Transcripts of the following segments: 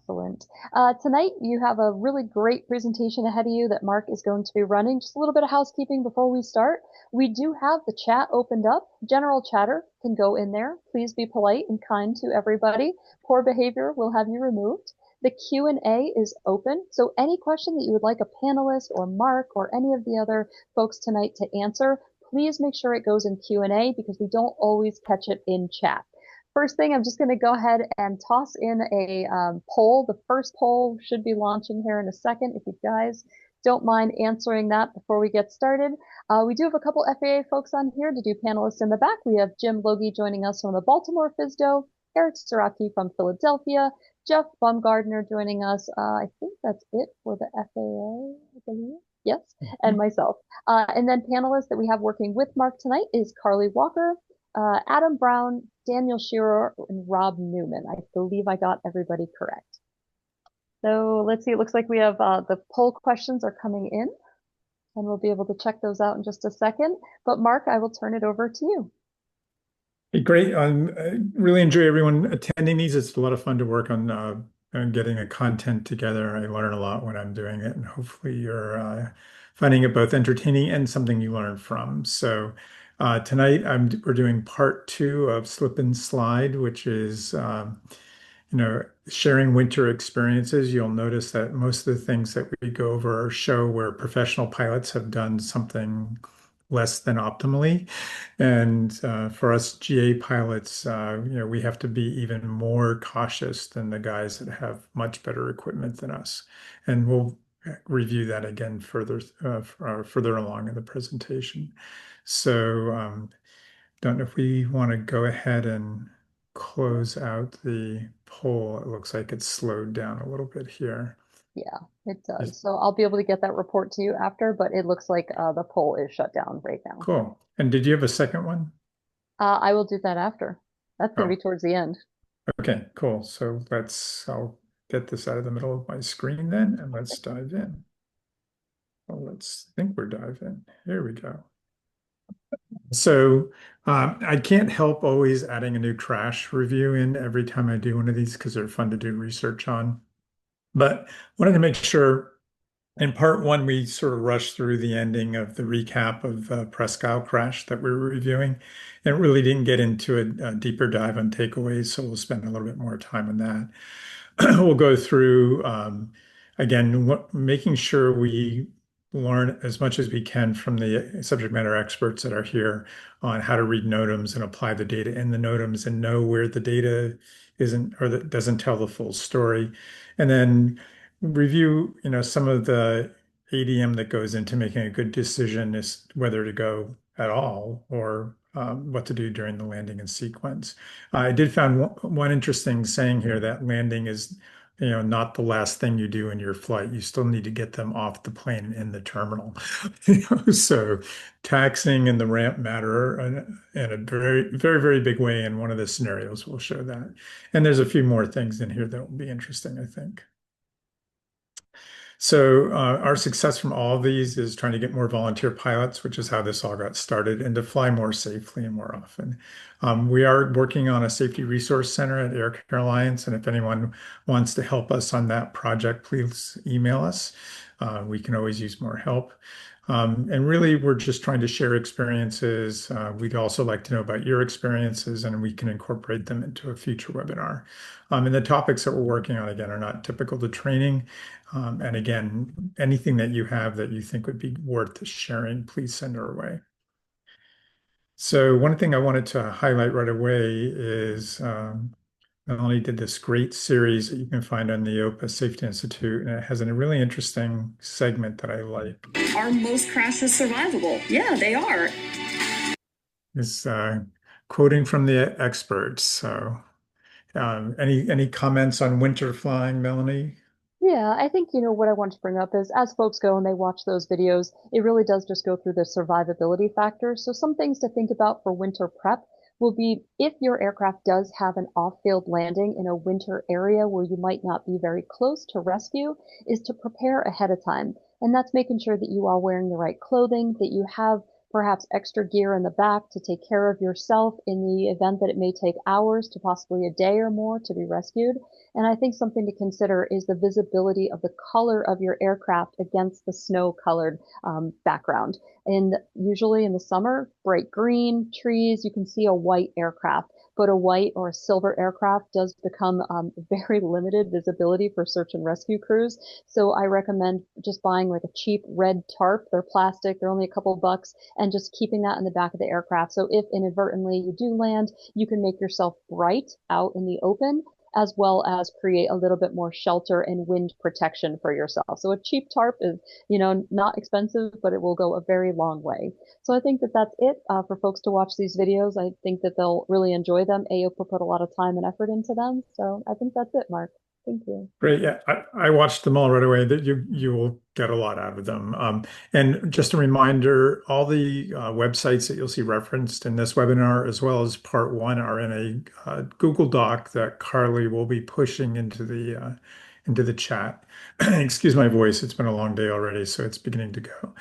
Excellent. Tonight, you have a really great presentation ahead of you that Mark is going to be running. Just a little bit of housekeeping before we start. We do have the chat opened up. General chatter can go in there. Please be polite and kind to everybody. Poor behavior will have you removed. The Q&A is open, so any question that you would like a panelist or Mark or any of the other folks tonight to answer, please make sure it goes in Q&A because we don't always catch it in chat. First thing, I'm just going to go ahead and toss in a poll. The first poll should be launching here in a second. If you guys don't mind answering that before we get started. We do have a couple FAA folks on here to do panelists in the back. We have Jim Logie joining us from the Baltimore FISDO, Eric Siraki from Philadelphia, Jeff Baumgardner joining us. I think that's it for the FAA, I believe. Yes, and myself. And then panelists that we have working with Mark tonight is Carly Walker, Adam Brown, Daniel Shearer, and Rob Newman. I believe I got everybody correct. So let's see, it looks like we have the poll questions are coming in, and we'll be able to check those out in just a second. But Mark, I will turn it over to you. Hey, great. I really enjoy everyone attending these. It's a lot of fun to work on getting the content together. I learn a lot when I'm doing it, and hopefully you're finding it both entertaining and something you learn from. So tonight we're doing part two of Slip and Slide, which is sharing winter experiences. You'll notice that most of the things that we go over show where professional pilots have done something less than optimally. And for us GA pilots, we have to be even more cautious than the guys that have much better equipment than us. And we'll review that again further along in the presentation. So don't know if we want to go ahead and close out the poll. It looks like it's slowed down a little bit here. Yeah, it does. So I'll be able to get that report to you after, but it looks like the poll is shut down right now. Cool. And did you have a second one? I will do that after. That's going to Oh, be towards the end. okay, cool. So I'll get this out of the middle of my screen then, and let's dive in. Well, let's think we're diving. Here we go. So I can't help always adding a new crash review in every time I do one of these because they're fun to do research on. But wanted to make sure in part one, we sort of rushed through the ending of the recap of Prescal crash that we were reviewing and really didn't get into a deeper dive on takeaways. So we'll spend a little bit more time on that. We'll go through, again, making sure we learn as much as we can from the subject matter experts that are here on how to read NOTAMs and apply the data in the NOTAMs and know where the data isn't or that doesn't tell the full story. And then review, some of the ADM that goes into making a good decision is whether to go at all or what to do during the landing and sequence. I did find one interesting saying here that landing is, not the last thing you do in your flight. You still need to get them off the plane in the terminal. So taxiing and the ramp matter in a very, very, very big way. And one of the scenarios will show that. And there's a few more things in here that will be interesting, I think. So our success from all of these is trying to get more volunteer pilots, which is how this all got started, and to fly more safely and more often. We are working on a safety resource center at Air Care Alliance, and if anyone wants to help us on that project, please email us. We can always use more help. And really, we're just trying to share experiences. We'd also like to know about your experiences, and we can incorporate them into a future webinar. And the topics that we're working on, again, are not typical to training. And again, anything that you have that you think would be worth sharing, please send our way. So one thing I wanted to highlight right away is Melanie did this great series that you can find on the OPA Safety Institute, and it has a really interesting segment that I like. Are most crashes survivable? Yeah, they are. It's quoting from the experts. So any comments on winter flying, Melanie? Yeah, I think, what I want to bring up is as folks go and they watch those videos, it really does just go through the survivability factors. So some things to think about for winter prep will be if your aircraft does have an off-field landing in a winter area where you might not be very close to rescue, is to prepare ahead of time. And that's making sure that you are wearing the right clothing, that you have perhaps extra gear in the back to take care of yourself in the event that it may take hours to possibly a day or more to be rescued. And I think something to consider is the visibility of the color of your aircraft against the snow-colored background. And usually in the summer, bright green, trees, you can see a white aircraft, but a white or a silver aircraft does become very limited visibility for search and rescue crews. So I recommend just buying like a cheap red tarp. They're plastic, they're only a couple bucks, and just keeping that in the back of the aircraft. So if inadvertently you do land, you can make yourself bright out in the open, as well as create a little bit more shelter and wind protection for yourself. So a cheap tarp is, not expensive, but it will go a very long way. So I think that that's it for folks to watch these videos. I think that they'll really enjoy them. AOPA put a lot of time and effort into them. So I think that's it, Mark. Thank you. Great. Yeah, I watched them all right away. That you will get a lot out of them. And just a reminder, all the websites that you'll see referenced in this webinar, as well as part one, are in a Google Doc that Carly will be pushing into the chat. Excuse my voice; it's been a long day already, so it's beginning to go.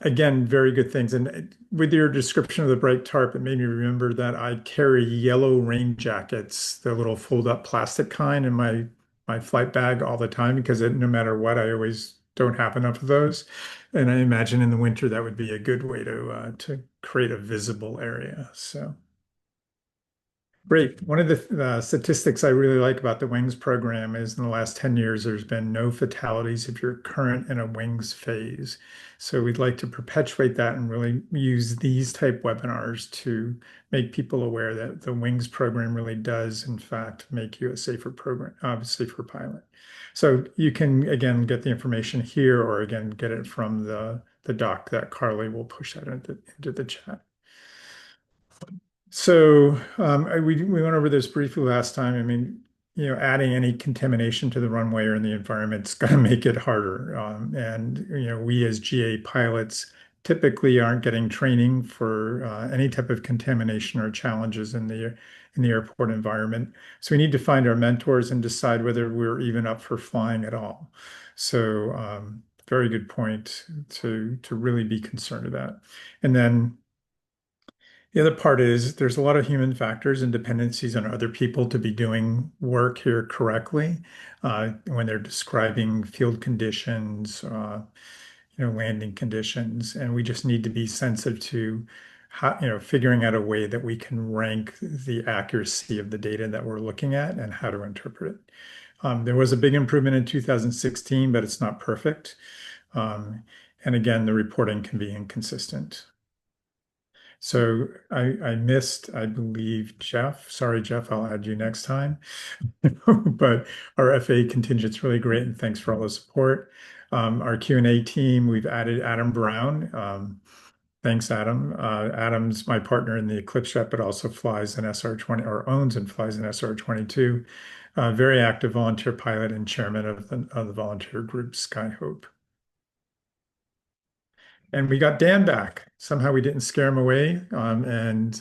Again, very good things. And with your description of the bright tarp, it made me remember that I carry yellow rain jackets, the little fold-up plastic kind, in my flight bag all the time because no matter what, I always don't have enough of those. And I imagine in the winter that would be a good way to create a visible area. So. Great. One of the statistics I really like about the WINGS program is in the last 10 years, there's been no fatalities if you're current in a WINGS phase. So we'd like to perpetuate that and really use these type webinars to make people aware that the WINGS program really does, in fact, make you a safer safer pilot. So you can, again, get the information here or, again, get it from the doc that Carly will push out into the chat. So we went over this briefly last time. I mean, adding any contamination to the runway or in the environment is going to make it harder. And we as GA pilots typically aren't getting training for any type of contamination or challenges in the airport environment. So we need to find our mentors and decide whether we're even up for flying at all. So very good point to really be concerned about. And then the other part is there's a lot of human factors and dependencies on other people to be doing work here correctly when they're describing field conditions, landing conditions, and we just need to be sensitive to how, figuring out a way that we can rank the accuracy of the data that we're looking at and how to interpret it. There was a big improvement in 2016, but it's not perfect. And again, the reporting can be inconsistent. So I missed, I believe, Jeff. Sorry, Jeff, I'll add you next time. But our FAA contingent's really great, and thanks for all the support. Our Q&A team, we've added Adam Brown. Thanks, Adam. Adam's my partner in the Eclipse Jet, but also flies an SR-20 or owns and flies an SR-22. Very active volunteer pilot and chairman of the volunteer group Skyhope. And we got Dan back. Somehow we didn't scare him away. And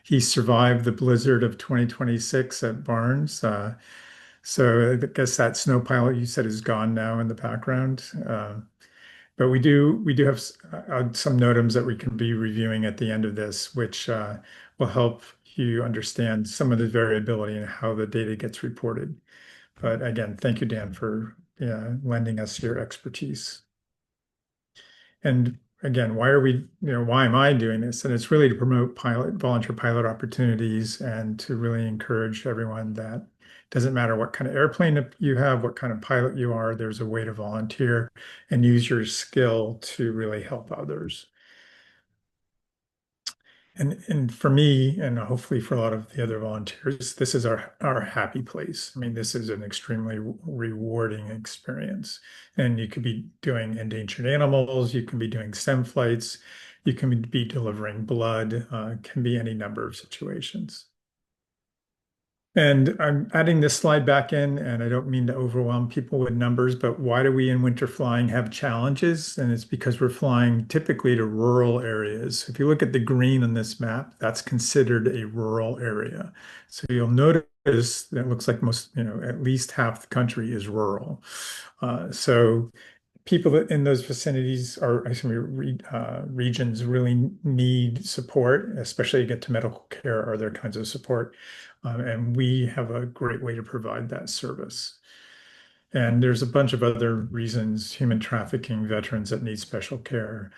he survived the blizzard of 2026 at Barnes. So I guess that snow pilot you said is gone now in the background. But we do have some NOTAMs that we can be reviewing at the end of this, which will help you understand some of the variability in how the data gets reported. But again, thank you, Dan, for lending us your expertise. And again, why am I doing this? And it's really to promote volunteer pilot opportunities and to really encourage everyone that it doesn't matter what kind of airplane you have, what kind of pilot you are, there's a way to volunteer and use your skill to really help others. And for me, and hopefully for a lot of the other volunteers, this is our happy place. I mean, this is an extremely rewarding experience. And you could be doing endangered animals, you can be doing STEM flights, you can be delivering blood, can be any number of situations. And I'm adding this slide back in, and I don't mean to overwhelm people with numbers, but why do we in winter flying have challenges? And it's because we're flying typically to rural areas. If you look at the green on this map, that's considered a rural area. So you'll notice that it looks like at least half the country is rural. So people in those vicinities or actually regions really need support, especially to get to medical care or other kinds of support. And we have a great way to provide that service. And there's a bunch of other reasons, human trafficking, veterans that need special care.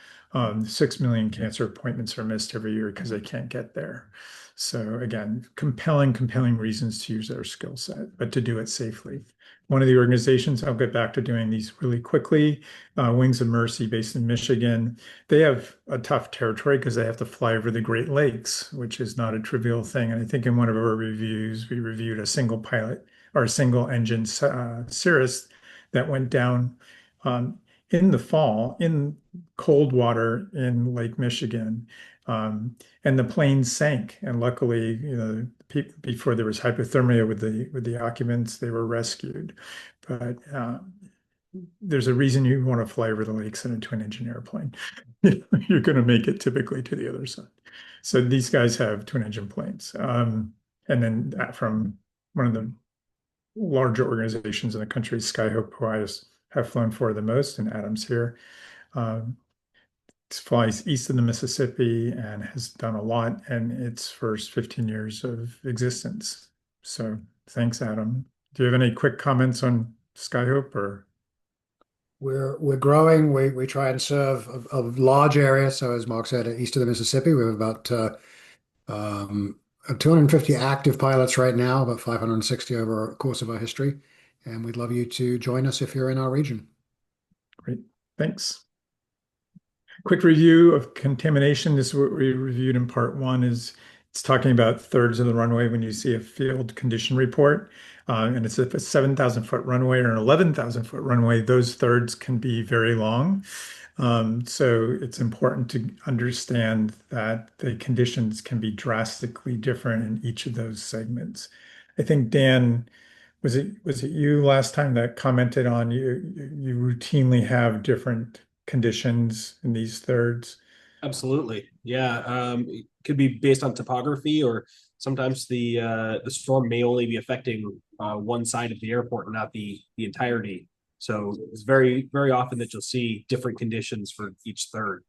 6 million cancer appointments are missed every year because they can't get there. So again, compelling reasons to use their skill set, but to do it safely. One of the organizations, I'll get back to doing these really quickly, Wings of Mercy based in Michigan. They have a tough territory because they have to fly over the Great Lakes, which is not a trivial thing. And I think in one of our reviews, we reviewed a single pilot or a single engine Cirrus that went down in the fall in cold water in Lake Michigan. And the plane sank. And luckily, before there was hypothermia with the occupants, they were rescued. But there's a reason you want to fly over the lakes in a twin engine airplane. You're going to make it typically to the other side. So these guys have twin engine planes. And then from one of the larger organizations in the country, Skyhope, who I have flown for the most, and Adam's here. It flies east of the Mississippi and has done a lot in its first 15 years of existence. So thanks, Adam. Do you have any quick comments on Skyhope or? We're growing. We try and serve a large area. So as Mark said, east of the Mississippi, we have about 250 active pilots right now, about 560 over the course of our history. And we'd love you to join us if you're in our region. Great, thanks. Quick review of contamination. This is what we reviewed in part one. It's talking about thirds of the runway when you see a field condition report. And it's if a 7,000-foot runway or an 11,000-foot runway, those thirds can be very long. So it's important to understand that the conditions can be drastically different in each of those segments. I think Dan, was it you last time that commented on you routinely have different conditions in these thirds? Absolutely. Yeah. It could be based on topography, or sometimes the storm may only be affecting one side of the airport and not the entirety. So it's very, very often that you'll see different conditions for each third.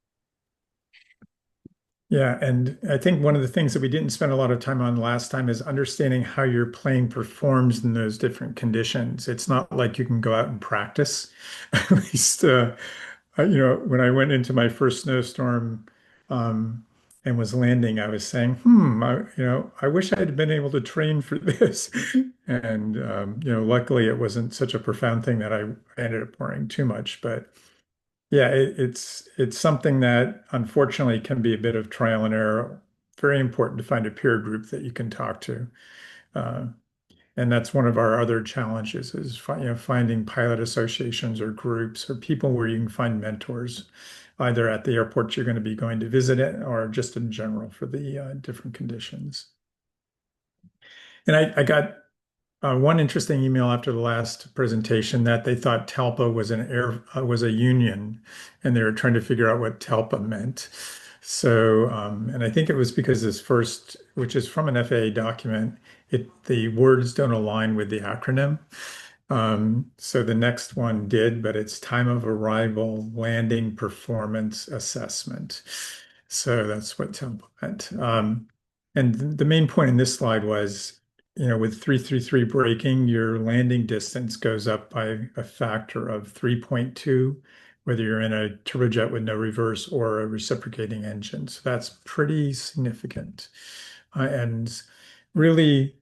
Yeah, and I think one of the things that we didn't spend a lot of time on last time is understanding how your plane performs in those different conditions. It's not like you can go out and practice. At least, when I went into my first snowstorm, and was landing, I was saying, I wish I had been able to train for this. And, luckily it wasn't such a profound thing that I ended up worrying too much. But yeah, it's something that unfortunately can be a bit of trial and error. Very important to find a peer group that you can talk to. And that's one of our other challenges is finding pilot associations or groups or people where you can find mentors, either at the airport you're going to be going to visit it or just in general for the different conditions. And I got one interesting email after the last presentation that they thought TALPA was a union, and they were trying to figure out what TALPA meant. So, and I think it was because this first, which is from an FAA document, the words don't align with the acronym. So the next one did, but it's time of arrival landing performance assessment. So that's what TALPA meant. And the main point in this slide was, with 333 braking, your landing distance goes up by a factor of 3.2, whether you're in a turbojet with no reverse or a reciprocating engine. So that's pretty significant. And really,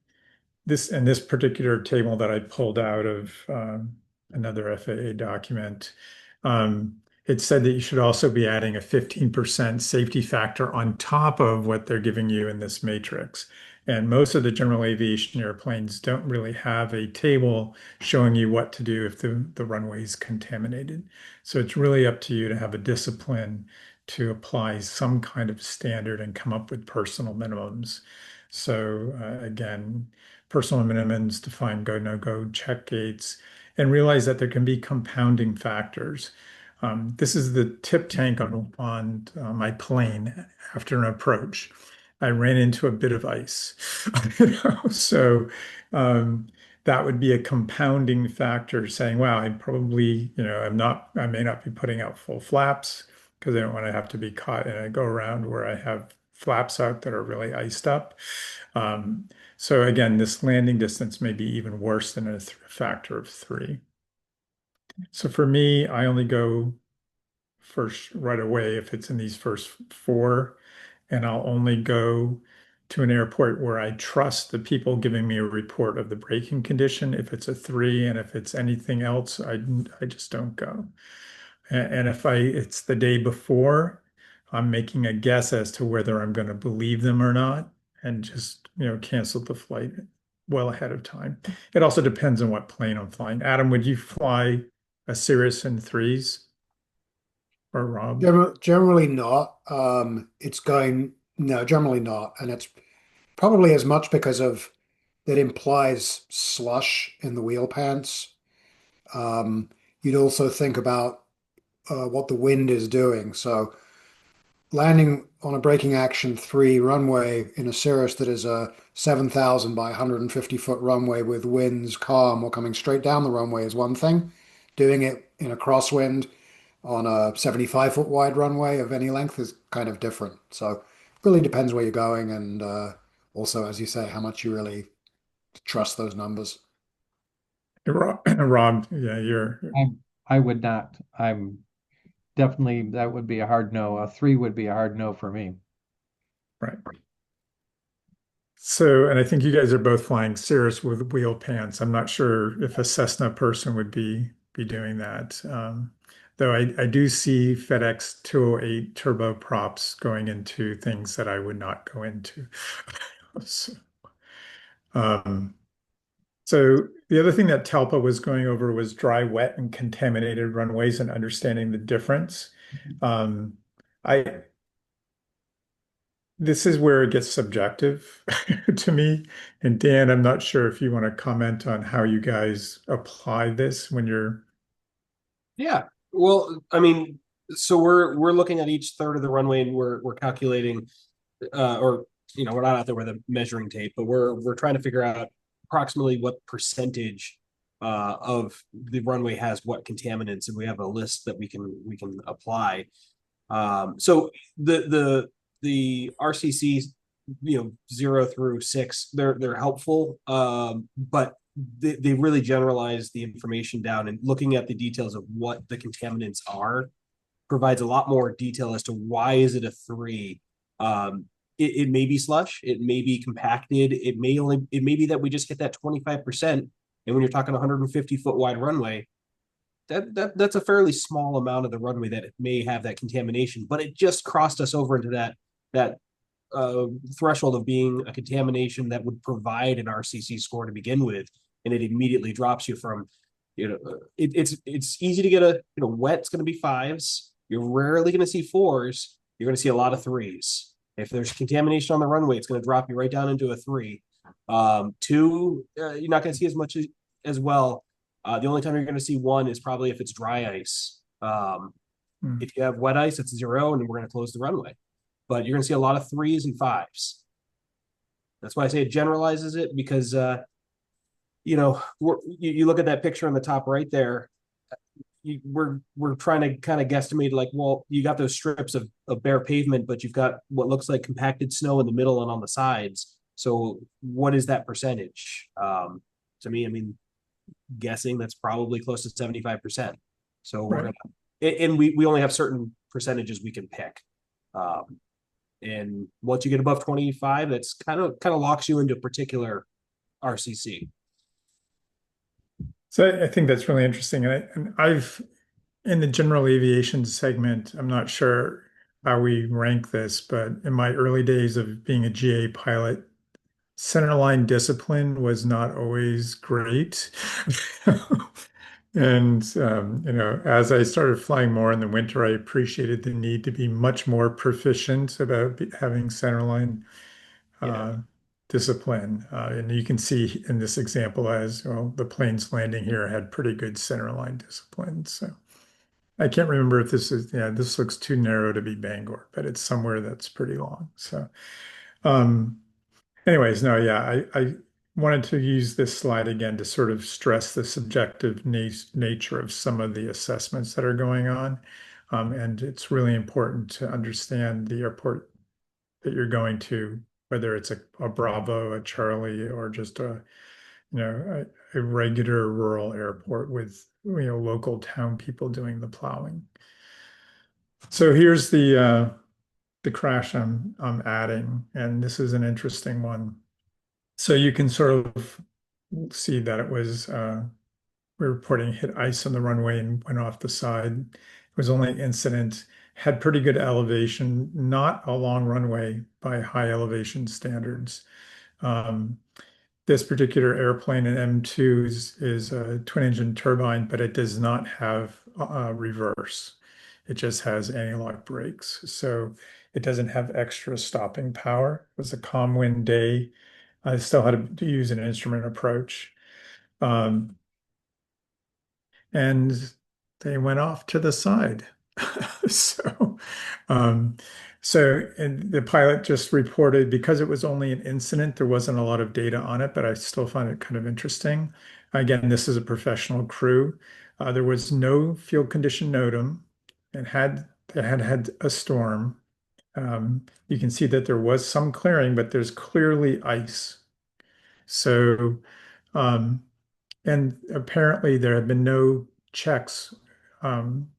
this particular table that I pulled out of another FAA document, it said that you should also be adding a 15% safety factor on top of what they're giving you in this matrix. And most of the general aviation airplanes don't really have a table showing you what to do if the runway is contaminated. So it's really up to you to have a discipline to apply some kind of standard and come up with personal minimums. So again, personal minimums define go, no go, check gates, and realize that there can be compounding factors. This is the tip tank on my plane after an approach. I ran into a bit of ice. So that would be a compounding factor saying, wow, I probably, I may not be putting out full flaps because I don't want to have to be caught in a go around where I have flaps out that are really iced up. Um, so again, this landing distance may be even worse than a th factor of 3. So for me, I only go first right away if it's in these first 4, and I'll only go to an airport where I trust the people giving me a report of the braking condition. If it's a 3, and if it's anything else, I just don't go. And if it's the day before, I'm making a guess as to whether I'm going to believe them or not, and just, cancel the flight well ahead of time. It also depends on what plane I'm flying. Adam, would you fly a Cirrus in 3s? Or Rob? Generally not. No, generally not. And it's probably as much because of that implies slush in the wheel pants. Um, you'd also think about what the wind is doing. So landing on a braking action 3 runway in a Cirrus that is a 7,000 by 150-foot runway with winds calm or coming straight down the runway is one thing. Doing it in a crosswind on a 75-foot wide runway of any length is kind of different. So it really depends where you're going, and also, as you say, how much you really trust those numbers. Rob, yeah, I would not. I'm definitely, that would be a hard no. A 3 would be a hard no for me. right. So, and I think you guys are both flying Cirrus with wheel pants. I'm not sure if a Cessna person would be doing that. Though I do see FedEx 208 turboprops going into things that I would not go into. So, um, so the other thing that Talpa was going over was dry, wet, and contaminated runways and understanding the difference. Um, I This is where it gets subjective to me. And Dan, I'm not sure if you want to comment on how you guys apply this when you're. Yeah. Well, I mean, so we're looking at each third of the runway, and we're calculating, or we're not out there with a measuring tape, but we're trying to figure out approximately what percentage of the runway has what contaminants, and we have a list that we can apply. So the RCCs, 0 through 6, they're helpful, but they really generalize the information down, and looking at the details of what the contaminants are provides a lot more detail as to why is it a 3. It may be slush, it may be compacted, it may be that we just hit that 25%, and when you're talking 150-foot wide runway, that's a fairly small amount of the runway that may have that contamination, but it just crossed us over into that threshold of being a contamination that would provide an RCC score to begin with, and it immediately drops you from, it's easy to get wet's going to be 5s. You're rarely going to see 4s. You're going to see a lot of 3s. If there's contamination on the runway, it's going to drop you right down into a 3. 2, you're not going to see as much as well. The only time you're going to see 1 is probably if it's dry ice. If you have wet ice, it's 0, and we're going to close the runway. But you're going to see a lot of 3s and 5s. That's why I say it generalizes it, because you look at that picture on the top right there. We're trying to kind of guesstimate, like, well, you got those strips of bare pavement, but you've got what looks like compacted snow in the middle and on the sides. So what is that percentage? To me, I mean, guessing that's probably close to 75%. So Right. And we only have certain percentages we can pick. And once you get above 25, that's kind of locks you into a particular RCC. So I think that's really interesting. And I've, in the general aviation segment, I'm not sure how we rank this, but in my early days of being a GA pilot, centerline discipline was not always great. And, as I started flying more in the winter, I appreciated the need to be much more proficient about having centerline discipline. And you can see in this example as well, the planes landing here had pretty good centerline discipline. So I can't remember if this looks too narrow to be Bangor, but it's somewhere that's pretty long. So, anyways, no, yeah, wanted to use this slide again to sort of stress the subjective nature of some of the assessments that are going on. And it's really important to understand the airport that you're going to, whether it's a Bravo, a Charlie, or just a regular rural airport with local town people doing the plowing. So here's the crash I'm adding, and this is an interesting one. So you can sort of see that it was we were reporting hit ice on the runway and went off the side. It was only an incident, had pretty good elevation, not a long runway by high elevation standards. Um, this particular airplane, an M2, is a twin engine turbine, but it does not have reverse. It just has anti-lock brakes. So it doesn't have extra stopping power. It was a calm wind day. I still had to use an instrument approach. Um, and they went off to the side. So, um, and the pilot just reported because it was only an incident, there wasn't a lot of data on it, but I still find it kind of interesting. Again, this is a professional crew. There was no field condition NOTAM, and had a storm. You can see that there was some clearing, but there's clearly ice. So, um, and apparently there have been no checks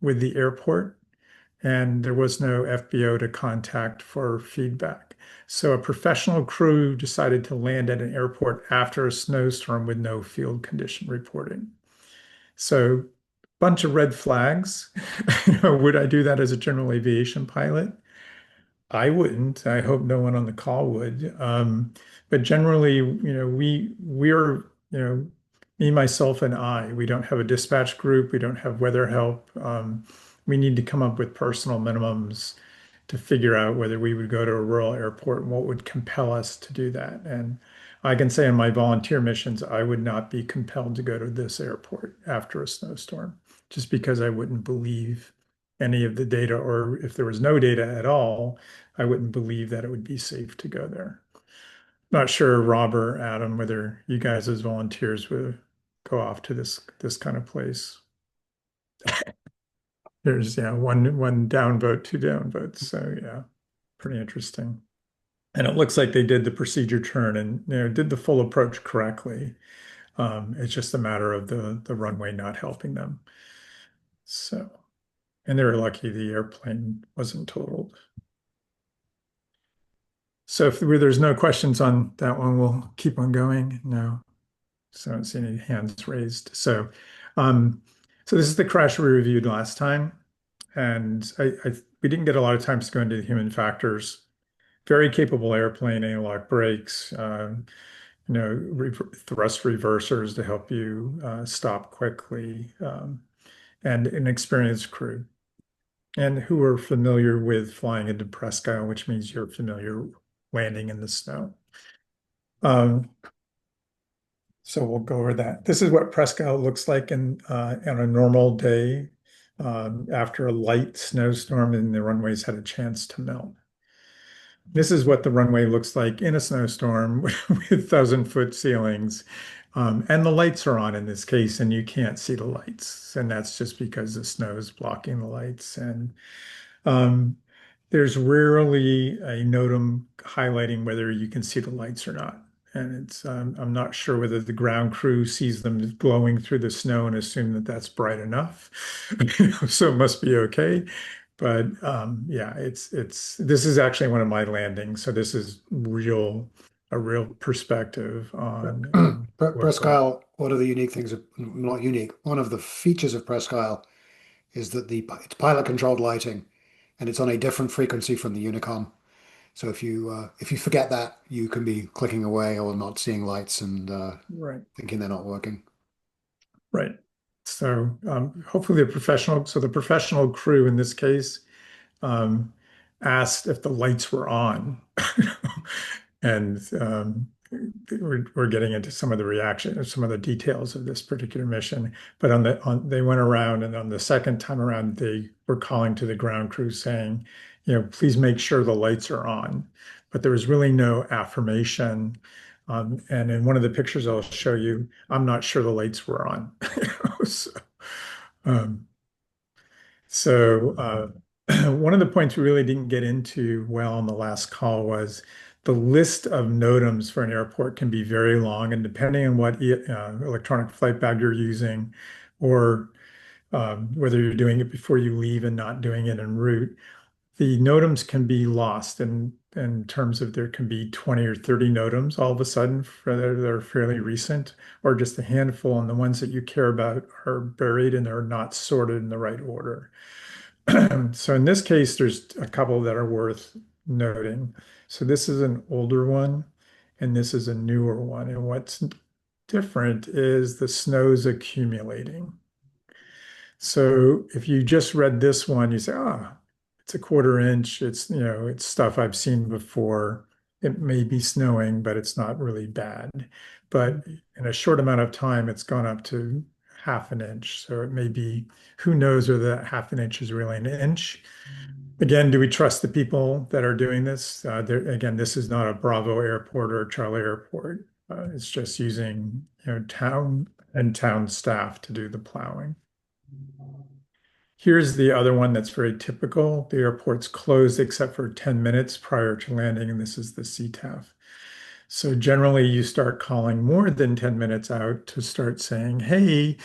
with the airport, and there was no FBO to contact for feedback. So a professional crew decided to land at an airport after a snowstorm with no field condition reporting. So bunch of red flags. Would I do that as a general aviation pilot? I wouldn't. I hope no one on the call would. But generally, we're, me, myself, and I. We don't have a dispatch group. We don't have weather help. We need to come up with personal minimums to figure out whether we would go to a rural airport and what would compel us to do that. And I can say in my volunteer missions, I would not be compelled to go to this airport after a snowstorm, just because I wouldn't believe any of the data, or if there was no data at all, I wouldn't believe that it would be safe to go there. Not sure, Rob or Adam, whether you guys as volunteers would go off to this kind of place. There's one down vote, two down votes. So yeah, pretty interesting. And it looks like they did the procedure turn and did the full approach correctly. It's just a matter of the runway not helping them. So, and they were lucky the airplane wasn't totaled. So if there's no questions on that one, we'll keep on going. No, so I don't see any hands raised. So this is the crash we reviewed last time, and we didn't get a lot of time to go into the human factors. Very capable airplane, anti-lock brakes, thrust reversers to help you stop quickly, and an experienced crew, and who are familiar with flying into Presque Isle, which means you're familiar landing in the snow. So we'll go over that. This is what Presque Isle looks like on a normal day after a light snowstorm and the runways had a chance to melt. This is what the runway looks like in a snowstorm with 1,000-foot ceilings. And the lights are on in this case, and you can't see the lights. And that's just because the snow is blocking the lights. And there's rarely a NOTAM highlighting whether you can see the lights or not. And I'm not sure whether the ground crew sees them glowing through the snow and assume that that's bright enough. So it must be okay. But yeah, this is actually one of my landings. So this is a real perspective on Presque Isle, one of the unique things, not unique, one of the features of Presque Isle is that it's pilot controlled lighting and it's on a different frequency from the Unicom. So if you forget that, you can be clicking away or not seeing lights and right. thinking they're not working. Right. So hopefully the professional crew in this case asked if the lights were on. And we're getting into some of the reaction, some of the details of this particular mission. But they went around, and on the second time around, they were calling to the ground crew saying, please make sure the lights are on. But there was really no affirmation And in one of the pictures I'll show you, I'm not sure the lights were on. So, um, one of the points we really didn't get into well on the last call was the list of NOTAMs for an airport can be very long, and depending on what electronic flight bag you're using, or whether you're doing it before you leave and not doing it en route, the NOTAMs can be lost in terms of there can be 20 or 30 NOTAMs all of a sudden that are fairly recent, or just a handful, and the ones that you care about are buried and they're not sorted in the right order. So in this case, there's a couple that are worth noting. So this is an older one, and this is a newer one. And what's different is the snow's accumulating. So if you just read this one, you say, ah, it's a quarter inch. It's, it's stuff I've seen before. It may be snowing, but it's not really bad. But in a short amount of time, it's gone up to half an inch. So it may be, who knows whether that half an inch is really an inch. Again, do we trust the people that are doing this? Again, this is not a Bravo airport or a Charlie airport. It's just using, town and town staff to do the plowing. Here's the other one that's very typical. The airport's closed except for 10 minutes prior to landing, and this is the CTAF. So generally you start calling more than 10 minutes out to start saying, hey,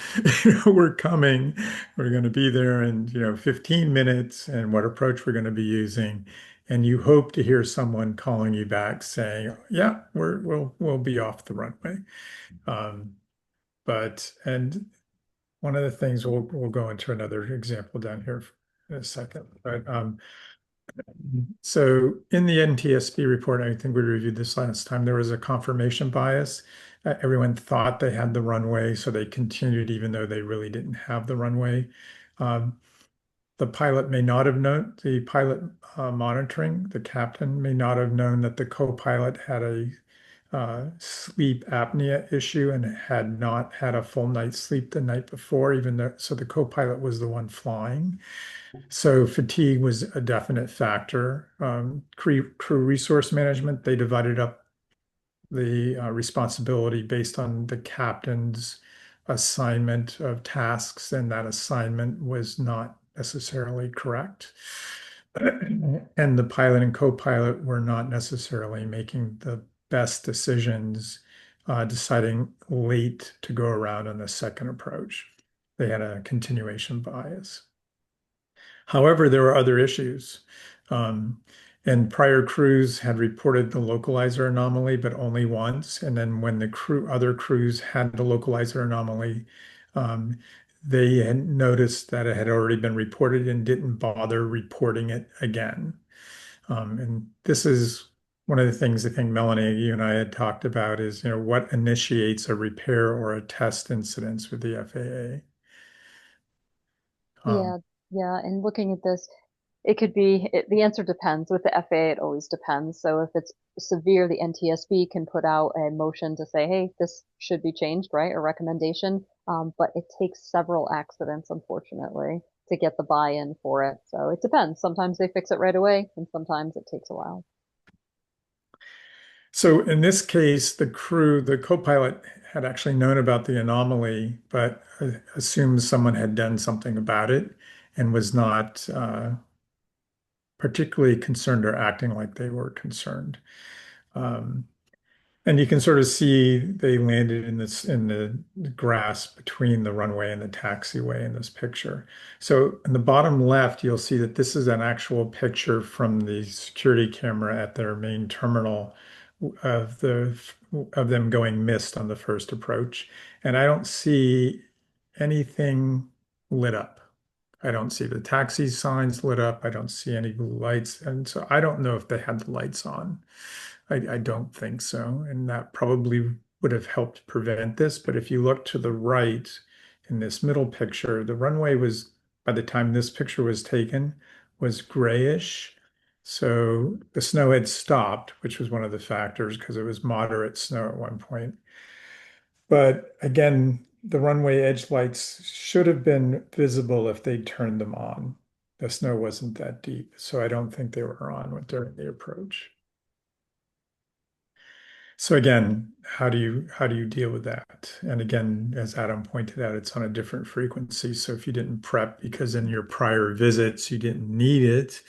we're coming. We're going to be there in, 15 minutes and what approach we're going to be using. And you hope to hear someone calling you back saying, yeah, we'll be off the runway. And one of the things we'll go into another example down here in a second. But so in the NTSB report, I think we reviewed this last time, there was a confirmation bias. Everyone thought they had the runway, so they continued even though they really didn't have the runway. The pilot may not have known, the pilot monitoring, the captain may not have known that the co-pilot had a sleep apnea issue and had not had a full night's sleep the night before, even though, so the co-pilot was the one flying. So fatigue was a definite factor. Crew resource management, they divided up the responsibility based on the captain's assignment of tasks, and that assignment was not necessarily correct. And the pilot and co-pilot were not necessarily making the best decisions, deciding late to go around on the second approach. They had a continuation bias. However, there were other issues. And prior crews had reported the localizer anomaly, but only once. And then when the other crews had the localizer anomaly, they had noticed that it had already been reported and didn't bother reporting it again. And this is one of the things I think Melanie, you and I had talked about is, what initiates a repair or a test incidents with the FAA. Yeah, yeah. And looking at this, it could be the answer depends. With the FAA, it always depends. So if it's severe, the NTSB can put out a motion to say, hey, this should be changed, right? A recommendation. But it takes several accidents, unfortunately, to get the buy-in for it. So it depends. Sometimes they fix it right away, and sometimes it takes a while. So in this case, the co-pilot had actually known about the anomaly, but assumed someone had done something about it and was not particularly concerned or acting like they were concerned. And you can sort of see they landed in the grass between the runway and the taxiway in this picture. So in the bottom left, you'll see that this is an actual picture from the security camera at their main terminal of them going missed on the first approach. And I don't see anything lit up. I don't see the taxi signs lit up. I don't see any blue lights. And so I don't know if they had the lights on. I don't think so. And that probably would have helped prevent this. But if you look to the right in this middle picture, the runway was, by the time this picture was taken, was grayish. So the snow had stopped, which was one of the factors because it was moderate snow at one point. But again, the runway edge lights should have been visible if they turned them on. The snow wasn't that deep, so I don't think they were on during the approach. So again, how do you deal with that? And again, as Adam pointed out, it's on a different frequency. So if you didn't prep because in your prior visits you didn't need it,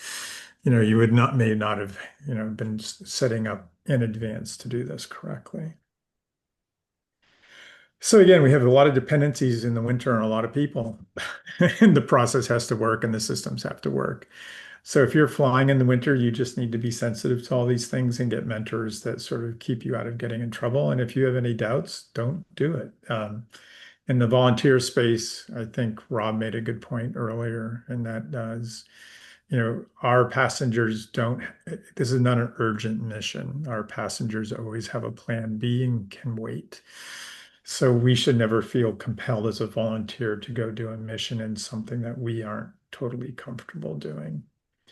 you would not may not have, been setting up in advance to do this correctly. So again, we have a lot of dependencies in the winter on a lot of people, and the process has to work and the systems have to work. So if you're flying in the winter, you just need to be sensitive to all these things and get mentors that sort of keep you out of getting in trouble. And if you have any doubts, don't do it. In the volunteer space, I think Rob made a good point earlier, and that does, our passengers don't, this is not an urgent mission. Our passengers always have a plan B and can wait. So we should never feel compelled as a volunteer to go do a mission in something that we aren't totally comfortable doing.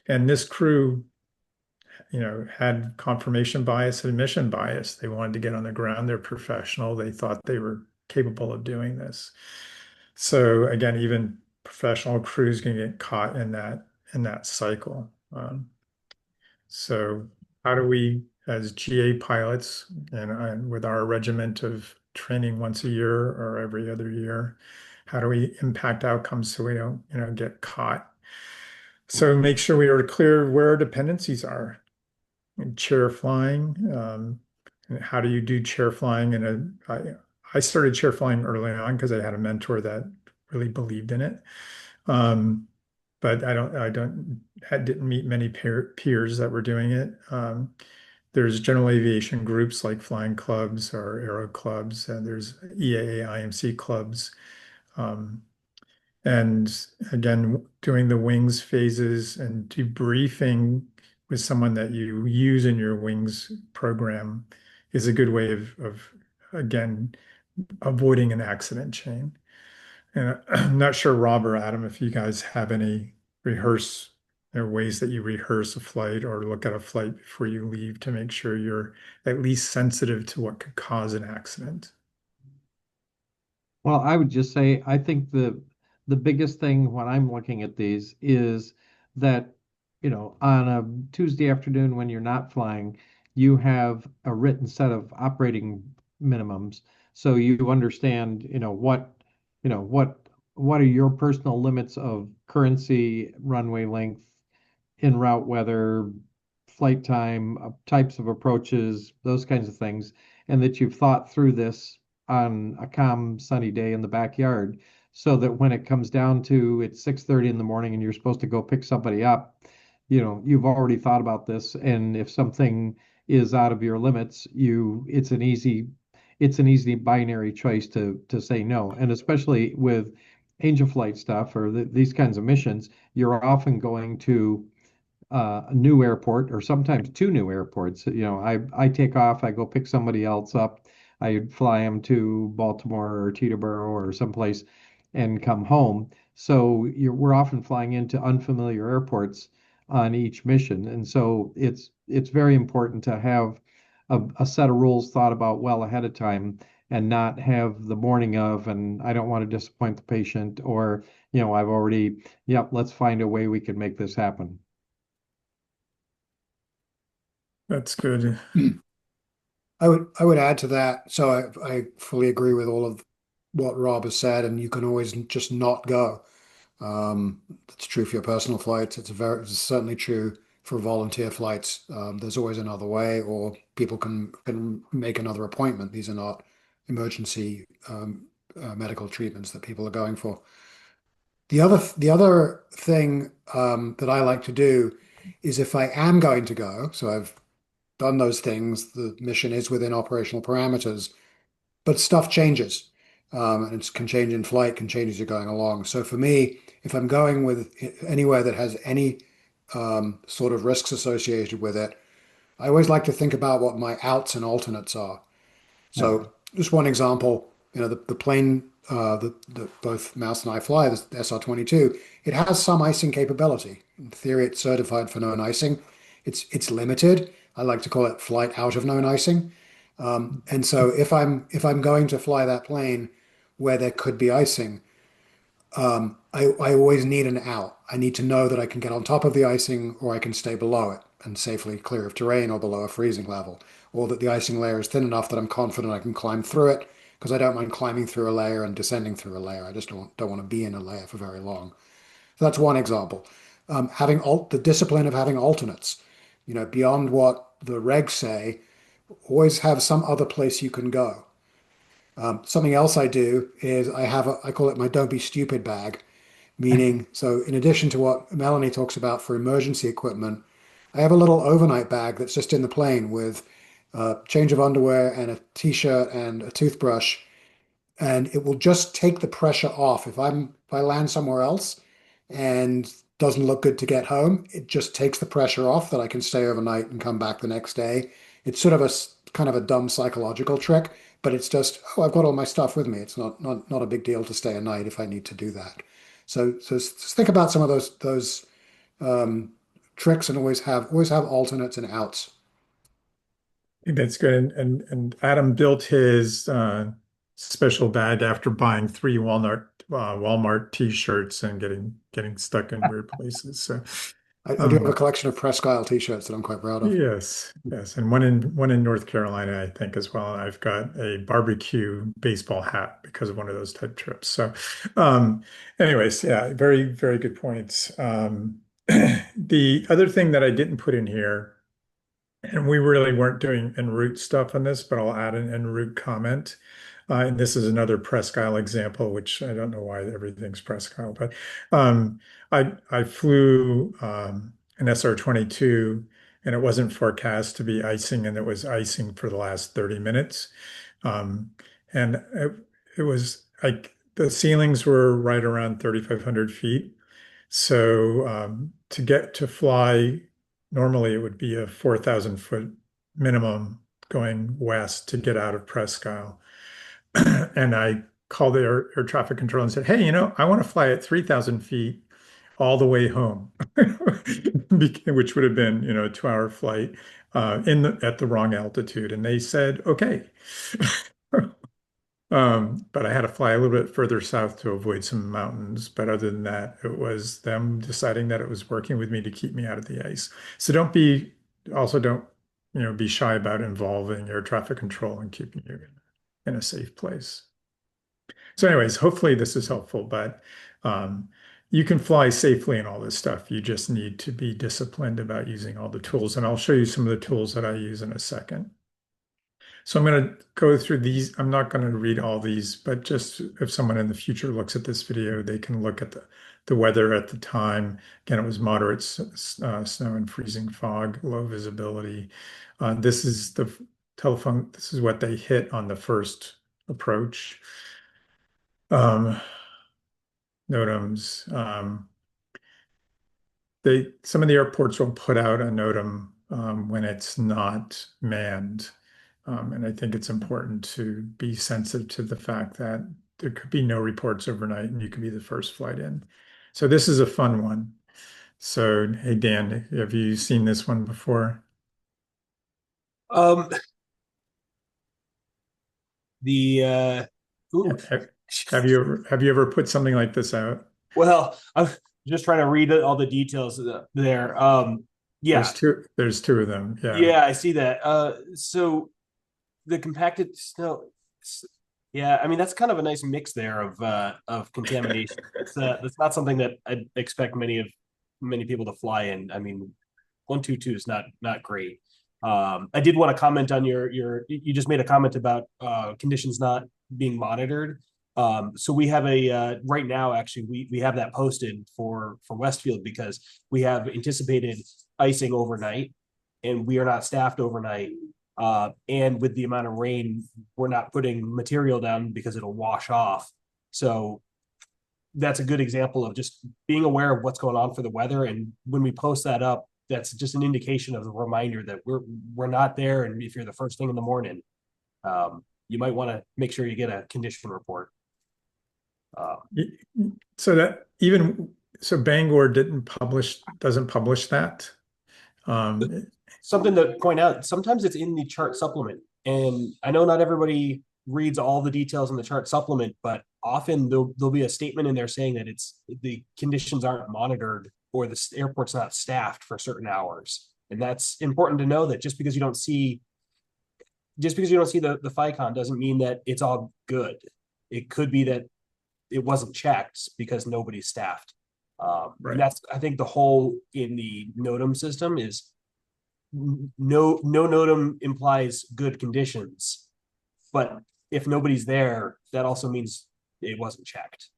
And this crew, had confirmation bias and mission bias. They wanted to get on the ground. They're professional. They thought they were capable of doing this. So again, even professional crews can get caught in that cycle. So how do we, as GA pilots, and with our regiment of training once a year or every other year, how do we impact outcomes so we don't, get caught? So make sure we are clear where our dependencies are. And chair flying, and how do you do chair flying? I started chair flying early on because I had a mentor that really believed in it. But didn't meet many peers that were doing it. There's general aviation groups like flying clubs or aero clubs, and there's EAA, IMC clubs. And again, doing the wings phases and debriefing with someone that you use in your wings program is a good way of again, avoiding an accident chain. And I'm not sure, Rob or Adam, if you guys have any rehearse or ways that you rehearse a flight or look at a flight before you leave to make sure you're at least sensitive to what could cause an accident. Well, I would just say I think the biggest thing when I'm looking at these is that, on a Tuesday afternoon when you're not flying, you have a written set of operating minimums. So you understand, what are your personal limits of currency, runway length, en route weather, flight time, types of approaches, those kinds of things, and that you've thought through this on a calm, sunny day in the backyard, so that when it comes down to it's 6:30 in the morning and you're supposed to go pick somebody up, you've already thought about this, and if something is out of your limits, it's an easy binary choice to say no. And especially with angel flight stuff or these kinds of missions, you're often going to a new airport or sometimes two new airports. I take off, I go pick somebody else up, I fly them to Baltimore or Teterboro or someplace and come home. So we're often flying into unfamiliar airports on each mission. And so it's very important to have a set of rules thought about well ahead of time and not have the morning of, and I don't want to disappoint the patient, or, I've already, yep, let's find a way we can make this happen. That's good. I would add to that. So I fully agree with all of what Rob has said, and you can always just not go. That's true for your personal flights. It's certainly true for volunteer flights. There's always another way, or people can make another appointment. These are not emergency medical treatments that people are going for. The other thing that I like to do is if I am going to go, so I've done those things, the mission is within operational parameters, but stuff changes. And it can change in flight, can change as you're going along. So for me, if I'm going with anywhere that has any sort of risks associated with it, I always like to think about what my outs and alternates are. Yeah. So just one example, the plane that both Mouse and I fly, the SR-22, it has some icing capability. In theory, it's certified for known icing. It's limited. I like to call it flight out of known icing. And so if I'm going to fly that plane where there could be icing, I always need an out. I need to know that I can get on top of the icing or I can stay below it and safely clear of terrain or below a freezing level. or that the icing layer is thin enough that I'm confident I can climb through it, because I don't mind climbing through a layer and descending through a layer. I just don't want to be in a layer for very long. So that's one example. Having the discipline of having alternates, beyond what the regs say, always have some other place you can go. Something else I do is I call it my don't be stupid bag, meaning, so in addition to what Melanie talks about for emergency equipment, I have a little overnight bag that's just in the plane with a change of underwear and a t-shirt and a toothbrush, and it will just take the pressure off. If I land somewhere else and doesn't look good to get home, it just takes the pressure off that I can stay overnight and come back the next day. It's sort of kind of a dumb psychological trick, but it's just, oh, I've got all my stuff with me. It's not a big deal to stay a night if I need to do that. So just think about some of those um, tricks, and always have alternates and outs. That's good. And Adam built his special bag after buying three Walmart t-shirts and getting stuck in weird places. So I do have a um, collection of Presque Isle t-shirts that I'm quite proud of. yes, and one in North Carolina, I think, as well. And I've got a barbecue baseball hat because of one of those type trips. So, um, anyways, yeah, very very good points. The other thing that I didn't put in here. And we really weren't doing en route stuff on this, but I'll add an en route comment. And this is another Presque Isle example, which I don't know why everything's Presque Isle, but I flew an SR-22 and it wasn't forecast to be icing, and it was icing for the last 30 minutes. Um, and it was like the ceilings were right around 3,500 feet. So to get to fly, normally it would be a 4,000 foot minimum going west to get out of Presque Isle. And I called the air traffic control and said, hey, I want to fly at 3,000 feet all the way home, which would have been, a 2-hour flight at the wrong altitude. And they said, okay. But I had to fly a little bit further south to avoid some mountains. But other than that, it was them deciding that it was working with me to keep me out of the ice. So don't, be shy about involving air traffic control and keeping you in a safe place. So anyways, hopefully this is helpful, but you can fly safely and all this stuff. You just need to be disciplined about using all the tools. And I'll show you some of the tools that I use in a second. So I'm going to go through these. I'm not going to read all these, but just if someone in the future looks at this video, they can look at the weather at the time. Again, it was moderate snow and freezing fog, low visibility. This is the telephone. This is what they hit on the first approach. NOTAMs. Some of the airports will put out a NOTAM when it's not manned. And I think it's important to be sensitive to the fact that there could be no reports overnight and you could be the first flight in. So this is a fun one. So, hey, Dan, have you seen this one before? Ooh. Have you ever put something like this out? Well, I'm just trying to read all the details there. Yeah. There's two of them. Yeah. Yeah, I see that. So the compacted snow, yeah, I mean that's kind of a nice mix there of contamination. That's not something that I expect many people to fly in. I mean, 122 is not great. I did want to comment on you just made a comment about conditions not being monitored. So we have right now actually we have that posted for Westfield because we have anticipated icing overnight and we are not staffed overnight. And with the amount of rain, we're not putting material down because it'll wash off. So that's a good example of just being aware of what's going on for the weather. And when we post that up, that's just an indication of the reminder that we're not there. And if you're the first thing in the morning, you might want to make sure you get a condition report. So Bangor doesn't publish that. Something to point out, sometimes it's in the chart supplement. And I know not everybody reads all the details in the chart supplement, but often there'll be a statement in there saying that the conditions aren't monitored or the airport's not staffed for certain hours. And that's important to know, that just because you don't see just because you don't see the FICON doesn't mean that it's all good. It could be that it wasn't checked because nobody's staffed. Right. And that's, I think, the whole in the NOTAM system is no NOTAM implies good conditions, but if nobody's there, that also means it wasn't checked.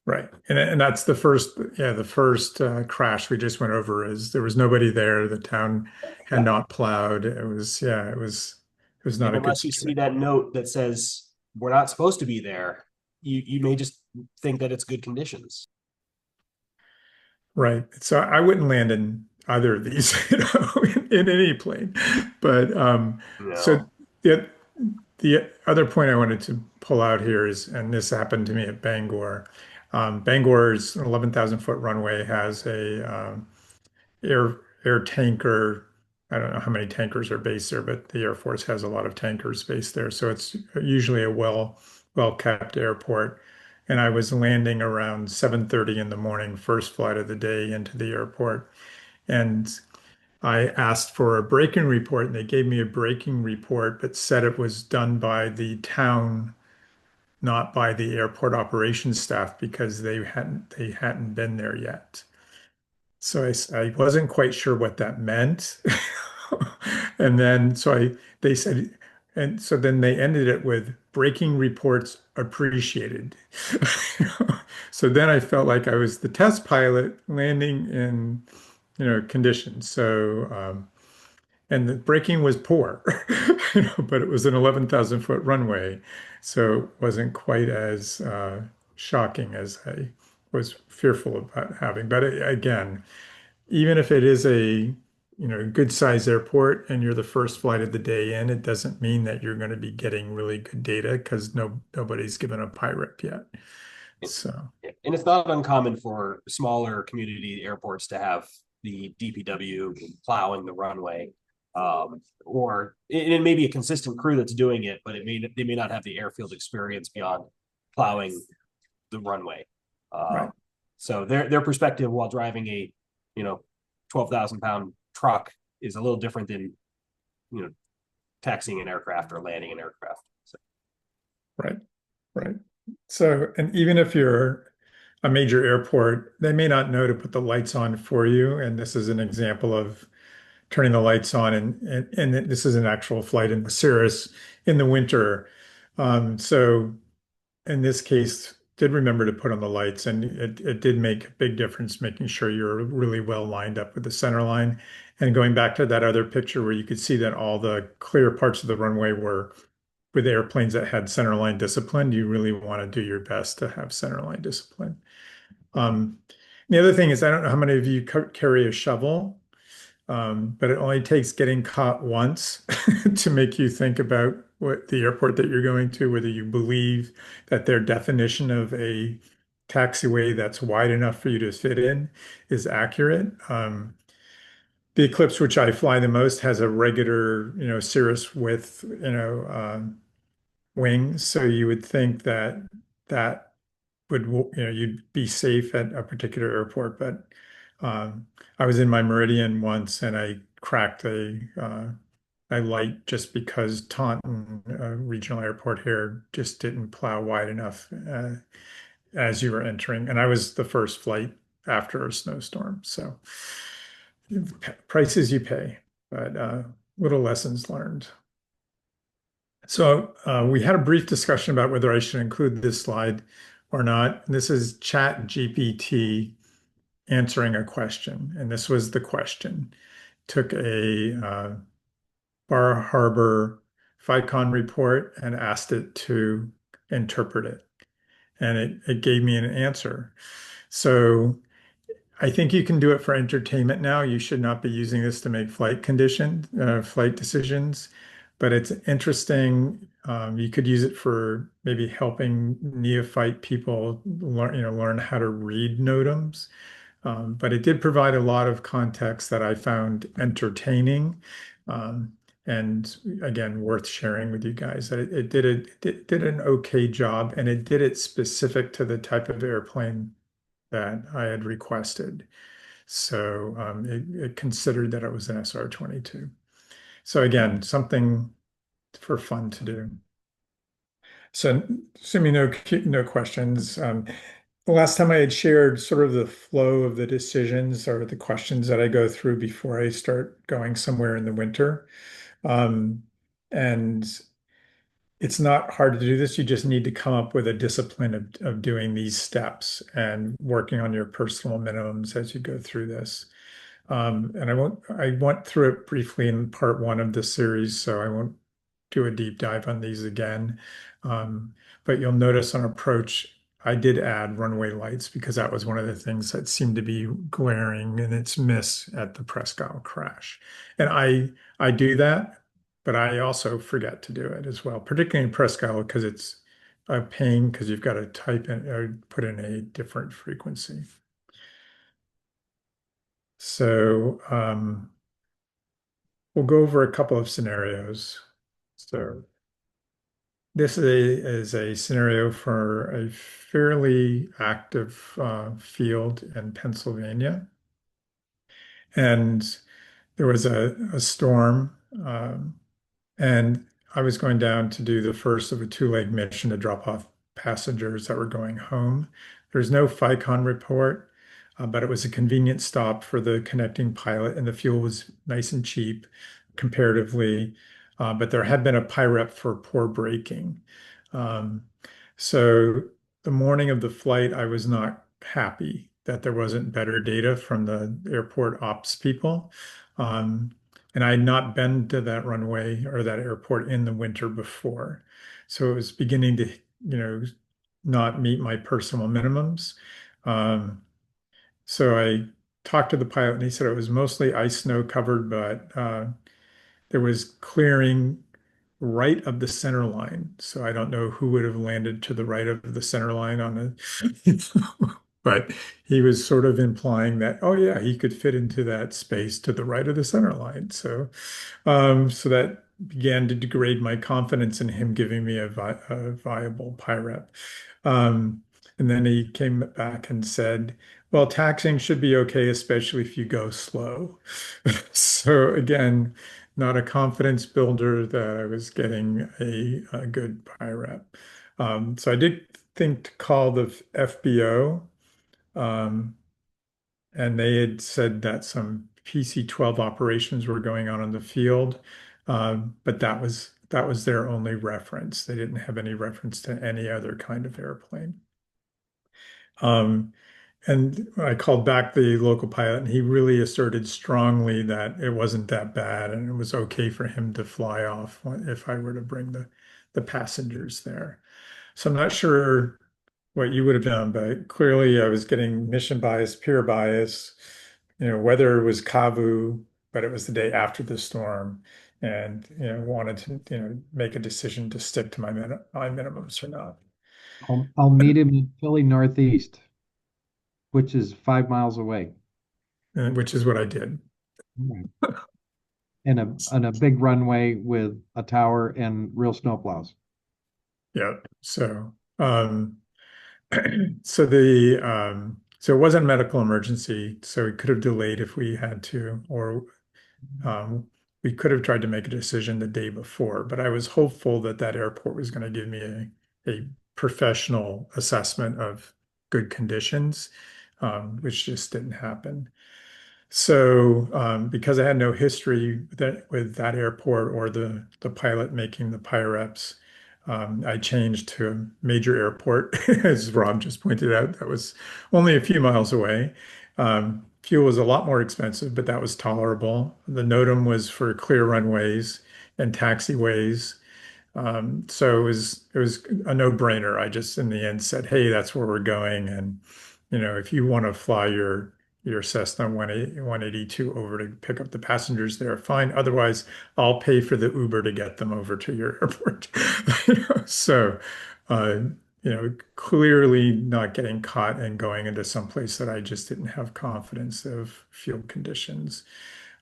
Right. And that's the first, yeah, the first crash we just went over is there was nobody there. The town had Yeah. not plowed. It was, yeah, it was not And a good unless you see situation. that note that says we're not supposed to be there, you may just think that it's good conditions. Right. So I wouldn't land in either of these, in any plane. But so No. the the other point I wanted to pull out here is, and this happened to me at Bangor. Bangor's 11,000 foot runway has a air tanker. I don't know how many tankers are based there, but the Air Force has a lot of tankers based there. So it's usually a well kept airport. And I was landing around 7:30 in the morning, first flight of the day into the airport. And I asked for a braking report, and they gave me a braking report, but said it was done by the town, not by the airport operations staff, because they hadn't been there yet. So I wasn't quite sure what that meant. And then they said, and so then they ended it with braking reports appreciated. So then I felt like I was the test pilot landing in, conditions. So and the braking was poor, but it was an 11,000 foot runway, so it wasn't quite as shocking as I was fearful about having. But again, even if it is a good size airport and you're the first flight of the day in, it doesn't mean that you're going to be getting really good data because nobody's given a PIREP yet. So And it's not uncommon for smaller community airports to have the DPW plowing the runway. Or it may be a consistent crew that's doing it, but they may not have the airfield experience beyond plowing the runway. right, So their perspective while driving a 12,000 pound truck is a little different than taxiing an aircraft or landing an aircraft. So. right, right. So, and even if you're a major airport, they may not know to put the lights on for you. And this is an example of turning the lights on, and this is an actual flight in the Cirrus in the winter. So in this case, did remember to put on the lights, and it did make a big difference, making sure you're really well lined up with the center line. And going back to that other picture where you could see that all the clear parts of the runway were with airplanes that had center line discipline, you really want to do your best to have center line discipline. Um, the other thing is, I don't know how many of you carry a shovel, but it only takes getting caught once to make you think about what the airport that you're going to, whether you believe that their definition of a taxiway that's wide enough for you to fit in is accurate. The Eclipse, which I fly the most, has a regular, Cirrus with, wings. So you would think that that would, you'd be safe at a particular airport. But I was in my Meridian once and I cracked a light just because Taunton Regional Airport here just didn't plow wide enough as you were entering. And I was the first flight after a snowstorm. So prices you pay, but little lessons learned. So we had a brief discussion about whether I should include this slide or not. This is Chat GPT answering a question, and this was the question. Took a Bar Harbor FICON report and asked it to interpret it, and it gave me an answer. So I think you can do it for entertainment now. You should not be using this to make flight decisions, but it's interesting. You could use it for maybe helping neophyte people learn how to read NOTAMs. But it did provide a lot of context that I found entertaining, um, and again, worth sharing with you guys. That it did an okay job, and it did it specific to the type of airplane that I had requested. So it considered that it was an SR-22. So again, something for fun to do. So assuming no questions, the last time I had shared sort of the flow of the decisions or the questions that I go through before I start going somewhere in the winter. Um, and it's not hard to do this. You just need to come up with a discipline of doing these steps and working on your personal minimums as you go through this. And I went through it briefly in part one of this series, so I won't do a deep dive on these again. Um, but you'll notice on approach, I did add runway lights because that was one of the things that seemed to be glaring in its miss at the Presque Isle crash. And I do that, but I also forget to do it as well, particularly in Presque Isle because it's a pain because you've got to type in or put in a different frequency. So we'll go over a couple of scenarios. So this is a scenario for a fairly active field in Pennsylvania. And there was a storm, and I was going down to do the first of a two-leg mission to drop off passengers that were going home. There's no FICON report, but it was a convenient stop for the connecting pilot, and the fuel was nice and cheap comparatively. But there had been a PIREP for poor braking. Um, so the morning of the flight, I was not happy that there wasn't better data from the airport ops people. Um, and I had not been to that runway or that airport in the winter before. So it was beginning to, not meet my personal minimums. Um, so I talked to the pilot and he said it was mostly ice snow covered, but there was clearing right of the center line. So I don't know who would have landed to the right of the center line on a, but he was sort of implying that, oh yeah, he could fit into that space to the right of the center line. So that began to degrade my confidence in him giving me a viable PIREP. Um, and then he came back and said, well, taxing should be okay, especially if you go slow. So again, not a confidence builder that I was getting a good PIREP. So I did think to call the FBO, um, and they had said that some PC-12 operations were going on in the field, but that was their only reference. They didn't have any reference to any other kind of airplane. Um, and I called back the local pilot, and he really asserted strongly that it wasn't that bad and it was okay for him to fly off if I were to bring the passengers there. So I'm not sure what you would have done, but clearly I was getting mission bias, peer bias. Weather was Kavu, but it was the day after the storm, and wanted to make a decision to stick to my minimums or not, I'll meet him in Philly Northeast, which is 5 miles away. Which is what I did. Right. And a big runway with a tower and real snowplows. Yeah. So it wasn't a medical emergency, so we could have delayed if we had to, or um, we could have tried to make a decision the day before. But I was hopeful that that airport was going to give me a professional assessment of good conditions, which just didn't happen. So, because I had no history with that airport or the pilot making the PIREPs, I changed to a major airport, as Rob just pointed out. That was only a few miles away. Fuel was a lot more expensive, but that was tolerable. The NOTAM was for clear runways and taxiways. So it was a no-brainer. I just in the end said, "Hey, that's where we're going." And if you want to fly your Cessna 182 over to pick up the passengers there, fine. Otherwise, I'll pay for the Uber to get them over to your airport. So, uh, clearly not getting caught and going into some place that I just didn't have confidence of field conditions.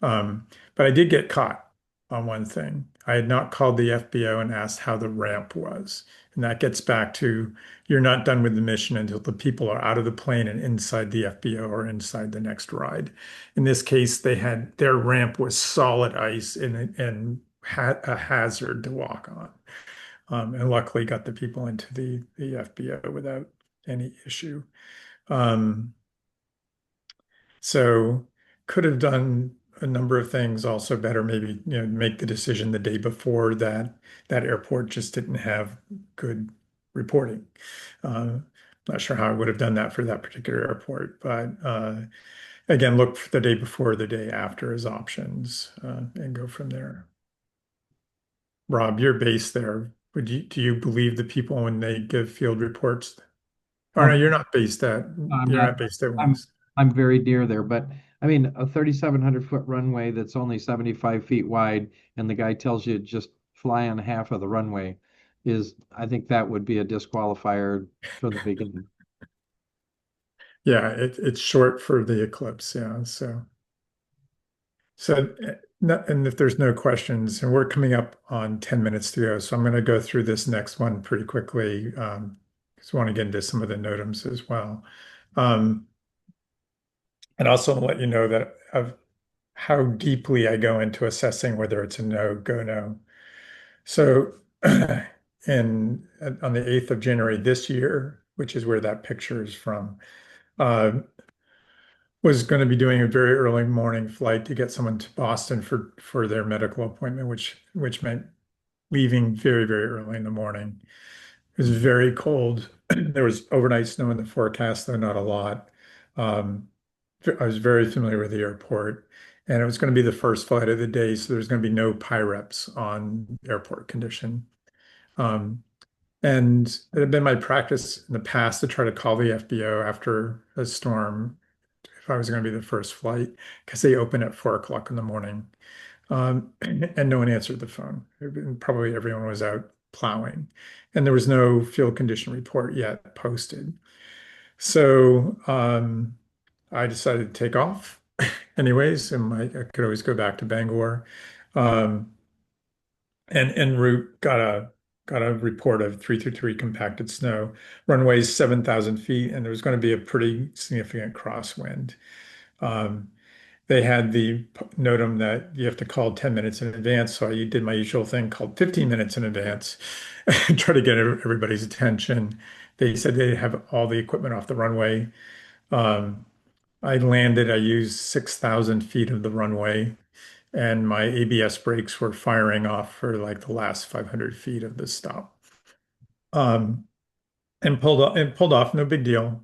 But I did get caught on one thing. I had not called the FBO and asked how the ramp was. And that gets back to you're not done with the mission until the people are out of the plane and inside the FBO or inside the next ride. In this case, their ramp was solid ice and a hazard to walk on. And luckily got the people into the FBO without any issue. Um, so could have done a number of things also better, maybe, make the decision the day before that that airport just didn't have good reporting. Not sure how I would have done that for that particular airport, but again, look for the day before, the day after as options, and go from there. Rob, you're based there. Do you believe the people when they give field reports? Oh no, Um, I'm you're not, not based at I'm, Wings. I'm very near there, but I mean, a 3,700-foot runway that's only 75 feet wide, and the guy tells you just fly on half of the runway I think that would be a disqualifier from the beginning. Yeah, it's short for the eclipse. Yeah, and if there's no questions, and we're coming up on 10 minutes to go, so I'm going to go through this next one pretty quickly, because I want to get into some of the NOTAMs as well. Um, and also let you know that of how deeply I go into assessing whether it's a no, go no. So on the 8th of January this year, which is where that picture is from, uh, was going to be doing a very early morning flight to get someone to Boston for their medical appointment, which meant leaving very, very early in the morning. It was very cold. There was overnight snow in the forecast, though not a lot. Um, I was very familiar with the airport, and it was going to be the first flight of the day, so there's going to be no PIREPs on airport condition. Um, and it had been my practice in the past to try to call the FBO after a storm if I was going to be the first flight, because they open at 4 o'clock in the morning. And no one answered the phone. Probably everyone was out plowing, and there was no field condition report yet posted. So I decided to take off anyways, and I could always go back to Bangor. Um, and en route got a report of 333 compacted snow, runways 7,000 feet, and there was going to be a pretty significant crosswind. Um, they had the NOTAM that you have to call 10 minutes in advance. So I did my usual thing, called 15 minutes in advance, and try to get everybody's attention. They said they have all the equipment off the runway. Um, I landed, I used 6,000 feet of the runway, and my ABS brakes were firing off for like the last 500 feet of the stop. Um, and pulled off, no big deal.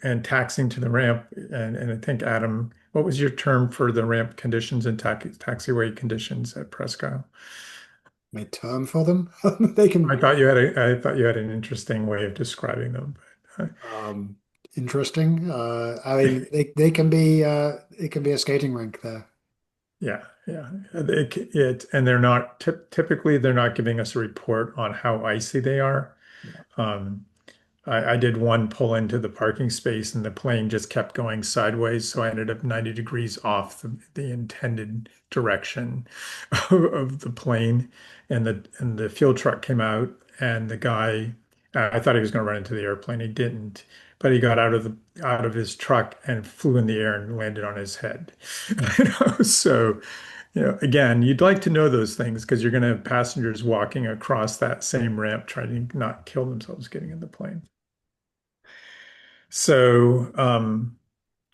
And taxiing to the ramp. And I think, Adam, what was your term for the ramp conditions and taxiway conditions at Prescott? My term for them. They can I thought you had an interesting way of describing them. But, interesting. I mean, they can be it can be a skating rink there. yeah, yeah. And they're not typically they're not giving us a report on how icy they are. Um, I did one pull into the parking space and the plane just kept going sideways. So I ended up 90 degrees off the intended direction of the plane. And the fuel truck came out and the guy, I thought he was going to run into the airplane. He didn't, but he got out of his truck and flew in the air and landed on his head. So, again, you'd like to know those things because you're going to have passengers walking across that same ramp trying to not kill themselves getting in the plane. So,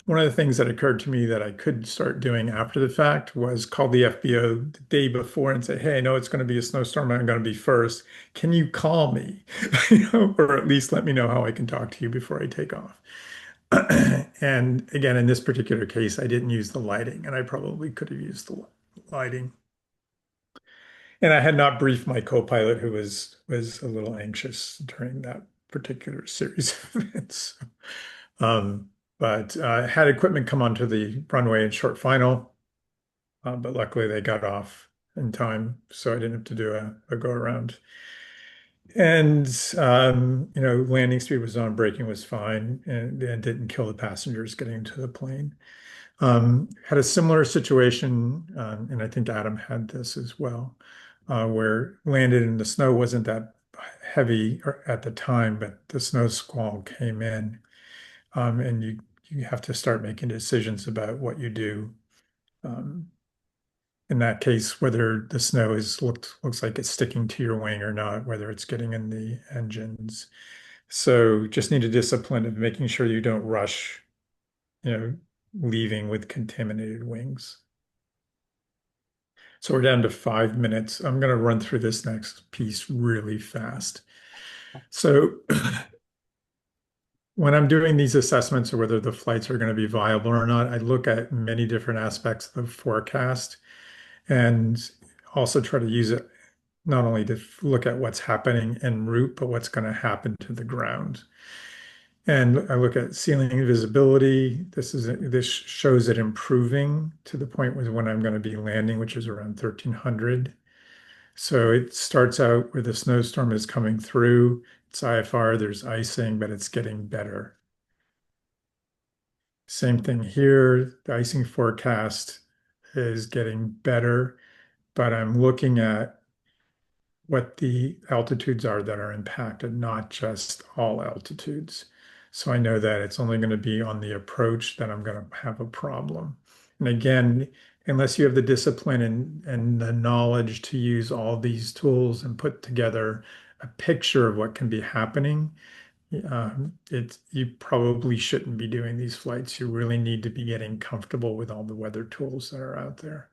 one of the things that occurred to me that I could start doing after the fact was call the FBO the day before and say, "Hey, I know it's going to be a snowstorm. I'm going to be first. Can you call me, or at least let me know how I can talk to you before I take off?" And again, in this particular case, I didn't use the lighting, and I probably could have used the lighting. And I had not briefed my co-pilot, who was a little anxious during that particular series of events. Um, but had equipment come onto the runway in short final, but luckily they got off in time, so I didn't have to do a go around. And landing speed was on, braking was fine, and didn't kill the passengers getting into the plane. Had a similar situation, and I think Adam had this as well, where landed and the snow wasn't that heavy at the time, but the snow squall came in, and you have to start making decisions about what you do. Um, in that case, whether the snow looks like it's sticking to your wing or not, whether it's getting in the engines. So just need a discipline of making sure you don't rush, leaving with contaminated wings. So we're down to 5 minutes. I'm going to run through this next piece really fast. So when I'm doing these assessments of whether the flights are going to be viable or not, I look at many different aspects of the forecast and also try to use it not only to look at what's happening en route, but what's going to happen to the ground. And I look at ceiling visibility. This shows it improving to the point where when I'm going to be landing, which is around 1300. So it starts out where the snowstorm is coming through. It's IFR, there's icing, but it's getting better. Same thing here. The icing forecast is getting better, but I'm looking at what the altitudes are that are impacted, not just all altitudes. So I know that it's only going to be on the approach that I'm going to have a problem. And again, unless you have the discipline and the knowledge to use all these tools and put together a picture of what can be happening, you probably shouldn't be doing these flights. You really need to be getting comfortable with all the weather tools that are out there.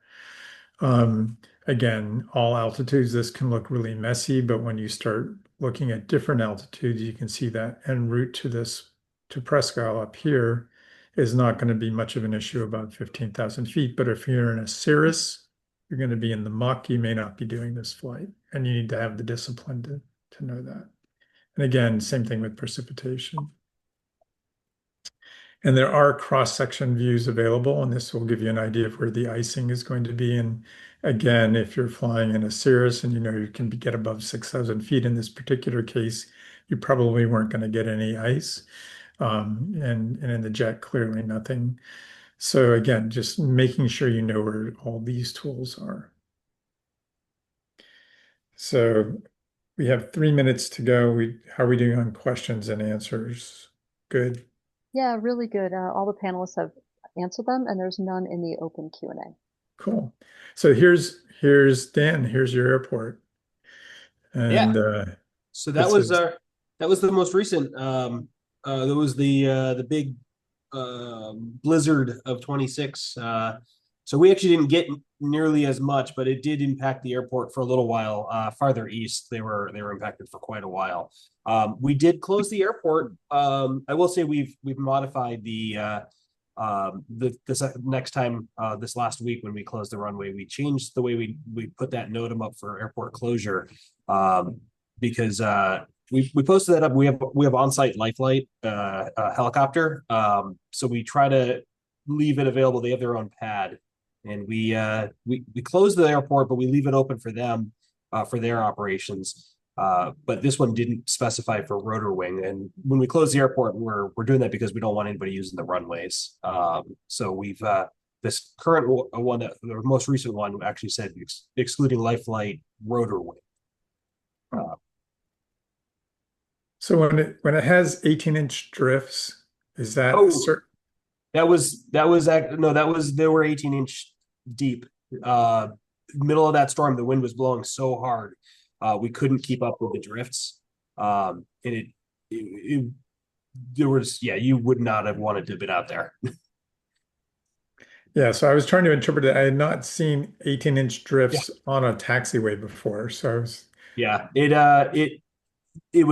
Again, all altitudes, this can look really messy, but when you start looking at different altitudes, you can see that en route to Presque Isle up here is not going to be much of an issue above 15,000 feet. But if you're in a cirrus, you're going to be in the muck, you may not be doing this flight, and you need to have the discipline to know that. And again, same thing with precipitation. And there are cross-section views available, and this will give you an idea of where the icing is going to be. And again, if you're flying in a cirrus and you can get above 6,000 feet in this particular case, you probably weren't going to get any ice. And in the jet, clearly nothing. So again, just making sure you know where all these tools are. So we have 3 minutes to go. How are we doing on questions and answers? Good. Yeah, really good. All the panelists have answered them, and there's none in the open Q&A. Cool. So here's Dan. Here's your airport. And so that was the most recent. There was the big blizzard of 26. So we actually didn't get nearly as much, but it did impact the airport for a little while. Farther east, they were impacted for quite a while. We did close the airport. I will say we've modified this next time, this last week when we closed the runway, we changed the way we put that NOTAM up for airport closure, because we posted that up. We have on-site life flight helicopter, so we try to leave it available. They have their own pad, and we close the airport, but we leave it open for them for their operations. But this one didn't specify for rotor wing, and when we close the airport, we're doing that because we don't want anybody using the runways. So we've this current one, the most recent one, actually said excluding life flight rotor wing. So when it has 18-inch drifts, is that there were 18-inch deep. Middle of that storm, the wind was blowing so hard, we couldn't keep up with the drifts. And there was, you would not have wanted to have been out there. Yeah, so I was trying to interpret it. I had not seen 18-inch drifts on a taxiway before. So it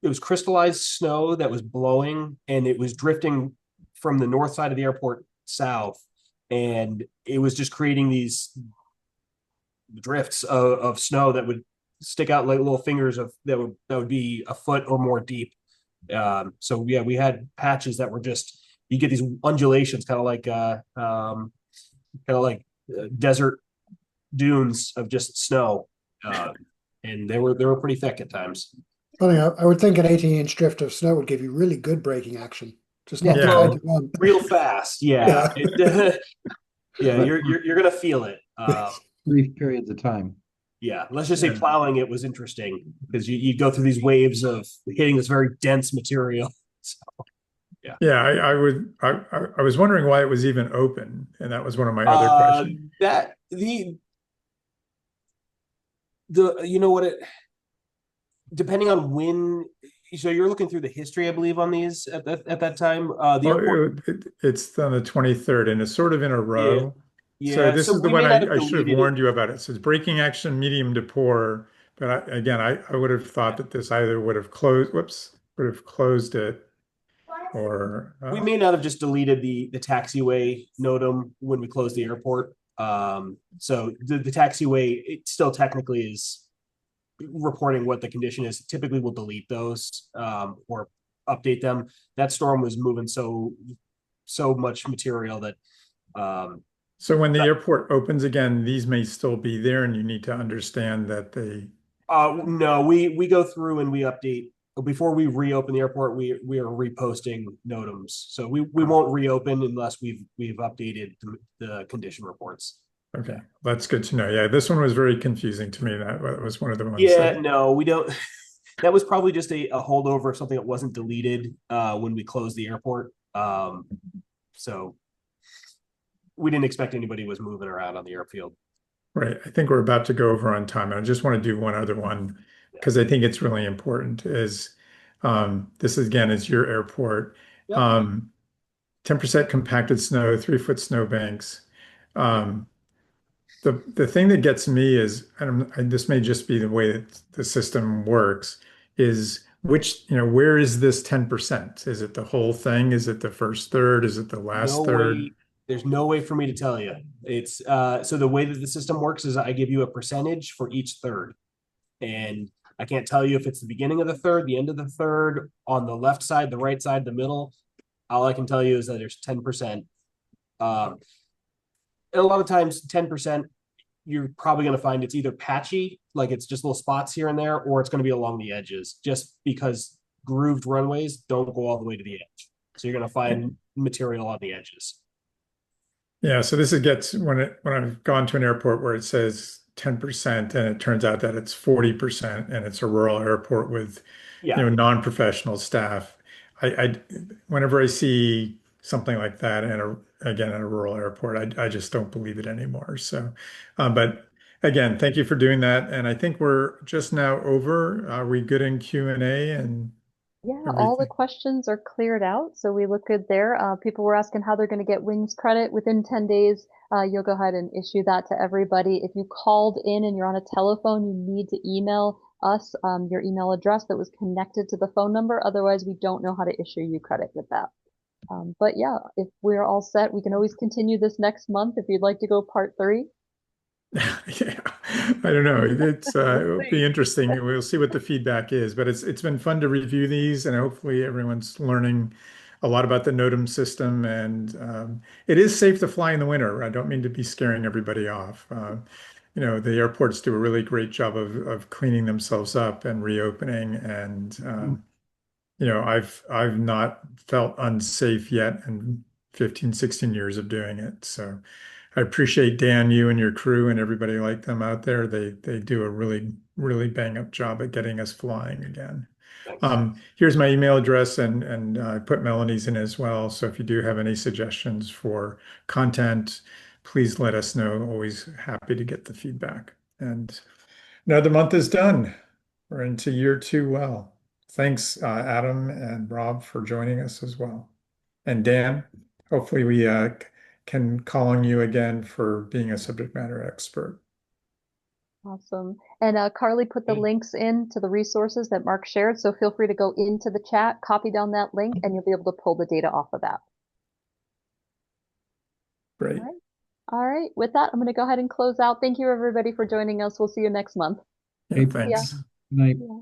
was crystallized snow that was blowing, and it was drifting from the north side of the airport south, and it was just creating these drifts of snow that would stick out like little fingers that would be a foot or more deep. So we had patches that were just, you get these undulations, kind of like desert dunes of just snow, and they were pretty thick at times. I would think an 18-inch drift of snow would give you really good braking action. Just not the kind you want. Real fast, yeah. You're gonna feel it. Brief periods of time. Yeah, let's just say plowing it was interesting because you go through these waves of hitting this very dense material. So, Yeah, I was wondering why it was even open, and that was one of my other Uh, questions. that the you know what it depending on when. So you're looking through the history, I believe, on these at that time. The Well, airport. it's on the 23rd, and it's sort of in a Yeah, row. So yeah. this So is the we one may not have I should have deleted it. warned you about. It says breaking action, medium to poor. But again, I would have thought Yeah. that this either would have closed, whoops, would have closed it, or We may not have just deleted the taxiway NOTAM when we closed the airport. So the taxiway, it still technically is reporting what the condition is. Typically, we'll delete those or update them. That storm was moving so much material that so when the airport opens again, these may still be there, and you need to understand that they. no, we go through and we update before we reopen the airport. We are reposting NOTAMs, so we won't reopen unless we've updated the condition reports. Okay, that's good to know. Yeah, this one was very confusing to me. That was one of the ones Yeah, that. no, we don't. That was probably just a holdover of something that wasn't deleted when we closed the airport. So we didn't expect anybody was moving around on the airfield. Right. I think we're about to go over on time. And I just want to do one other one Yeah. because I think it's really important is this again is your airport. Yep. 10% compacted snow, 3 foot snow banks. Yep. Um, the thing that gets me is, and this may just be the way that the system works, is where is this 10%? Is it the whole thing? Is it the first third? Is it the last No third? way. There's no way for me to tell you. It's so the way that the system works is I give you a percentage for each third. And I can't tell you if it's the beginning of the third, the end of the third, on the left side, the right side, the middle. All I can tell you is that there's 10%. Um, and a lot of times, 10%, you're probably going to find it's either patchy, like it's just little spots here and there, or it's going to be along the edges, just because grooved runways don't go all the way to the edge. So you're going to find material on the edges. Yeah, so this is gets when I've gone to an airport where it says 10% and it turns out that it's 40% and it's a rural airport with, Yeah. non-professional staff. I whenever I see something like that again in a rural airport, I just don't believe it anymore. So, but again, thank you for doing that. And I think we're just now over. Are we good in Q&A and Yeah, all the everything? questions are cleared out, so we look good there. People were asking how they're going to get wings credit within 10 days. You'll go ahead and issue that to everybody. If you called in and you're on a telephone, you need to email us your email address that was connected to the phone number. Otherwise, we don't know how to issue you credit with that. But yeah, if we're all set, we can always continue this next month if you'd like to go part 3. Yeah, I don't know. We'll It'll be see. interesting. We'll see what the feedback is, but it's been fun to review these, and hopefully everyone's learning a lot about the NOTAM system. And it is safe to fly in the winter. I don't mean to be scaring everybody off. The airports do a really great job of cleaning themselves up and reopening, and I've not felt unsafe yet in 15, 16 years of doing it. So. I appreciate Dan, you and your crew and everybody like them out there. They do a really, really bang up job at getting us flying again. Thanks. Here's my email address and I put Melanie's in as well. So if you do have any suggestions for content, please let us know. Always happy to get the feedback. And another month is done. We're into year 2 well. Thanks, Adam and Rob, for joining us as well. And Dan, hopefully we can call on you again for being a subject matter expert. Awesome. And Carly put the links in to the resources that Mark shared, so feel free to go into the chat, copy down that link, and you'll be able to pull the data off of that. Great. All right. All right. With that, I'm going to go ahead and close out. Thank you, everybody, for joining us. We'll see you next month. Yeah, Hey, Yeah. thanks. good night. Yeah.